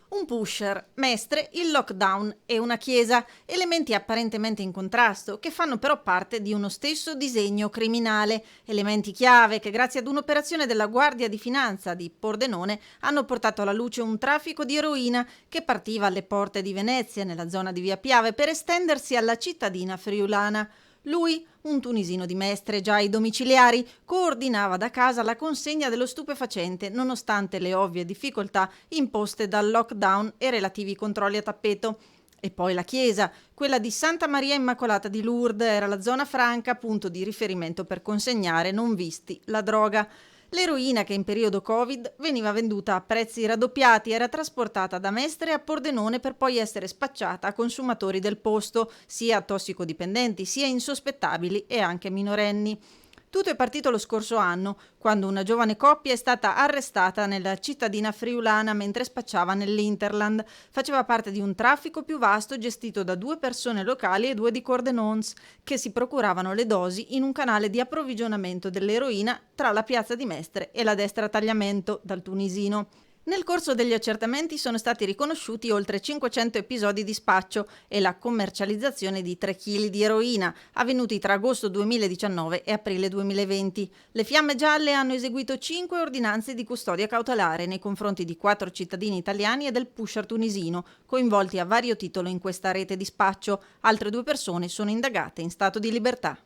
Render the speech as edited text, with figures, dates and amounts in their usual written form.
Un pusher, Mestre, il lockdown e una chiesa, elementi apparentemente in contrasto che fanno però parte di uno stesso disegno criminale, elementi chiave che grazie ad un'operazione della Guardia di Finanza di Pordenone hanno portato alla luce un traffico di eroina che partiva alle porte di Venezia, nella zona di Via Piave, per estendersi alla cittadina friulana. Lui, un tunisino di Mestre già ai domiciliari, coordinava da casa la consegna dello stupefacente nonostante le ovvie difficoltà imposte dal lockdown e relativi controlli a tappeto. E poi la chiesa, quella di Santa Maria Immacolata di Lourdes, era la zona franca, punto di riferimento per consegnare non visti la droga. L'eroina, che in periodo Covid veniva venduta a prezzi raddoppiati, era trasportata da Mestre a Pordenone per poi essere spacciata a consumatori del posto, sia tossicodipendenti, sia insospettabili e anche minorenni. Tutto è partito lo scorso anno, quando una giovane coppia è stata arrestata nella cittadina friulana mentre spacciava nell'Interland. Faceva parte di un traffico più vasto gestito da 2 persone locali e 2 di Cordenons, che si procuravano le dosi in un canale di approvvigionamento dell'eroina tra la piazza di Mestre e la destra Tagliamento, dal tunisino. Nel corso degli accertamenti sono stati riconosciuti oltre 500 episodi di spaccio e la commercializzazione di 3 kg di eroina, avvenuti tra agosto 2019 e aprile 2020. Le Fiamme Gialle hanno eseguito 5 ordinanze di custodia cautelare nei confronti di 4 cittadini italiani e del pusher tunisino, coinvolti a vario titolo in questa rete di spaccio. Altre 2 persone sono indagate in stato di libertà.